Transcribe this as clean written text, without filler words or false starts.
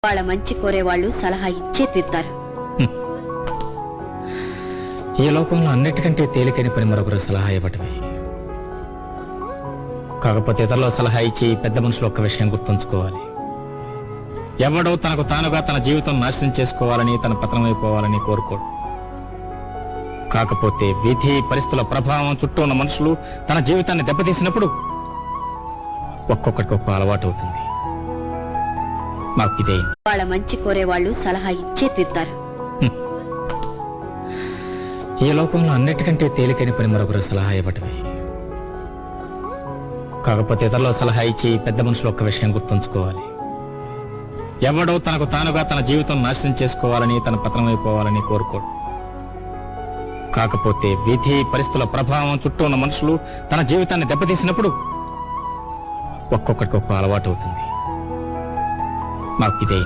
వాళ్ళ మంచి కోరేవాళ్ళు సలహా ఇచ్చే తీరుతారు. ఈ లోకంలో అన్నిటికంటే తేలికైన పని మరొకరు సలహా ఇవ్వటమే. కాకపోతే ఇతరుల సలహా ఇచ్చి పెద్ద మనుషులు ఒక్క విషయం గుర్తుంచుకోవాలి. ఎవడో తనకు తానుగా తన జీవితం నాశనం చేసుకోవాలని, తన పతనమైపోవాలని కోరుకోడు. కాకపోతే విధి పరిస్థితుల ప్రభావం చుట్టూ ఉన్న మనుషులు తన జీవితాన్ని దెబ్బతీసినప్పుడు ఒక్కొక్కడికి ఒక్క అలవాటు అవుతుంది. నాకు ఇదే. వాళ్ళ మంచి కోరేవాళ్ళు సలహా ఇచ్చే తీరుతారు. ఈ లోకంలో అన్నిటికంటే తేలికైన పని మరొకరు సలహా ఇవ్వటమే. కాకపోతే ఇతరుల సలహా ఇచ్చి పెద్ద మనుషులు ఒక్క విషయం గుర్తుంచుకోవాలి. ఎవడో తనకు తానుగా తన జీవితం నాశనం చేసుకోవాలని, తన పతనమైపోవాలని కోరుకోడు. కాకపోతే విధి పరిస్థితుల ప్రభావం చుట్టూ ఉన్న మనుషులు తన జీవితాన్ని దెబ్బతీసినప్పుడు ఒక్కొక్కడికి ఒక్క అలవాటు అవుతుంది. నాకు ఇదే.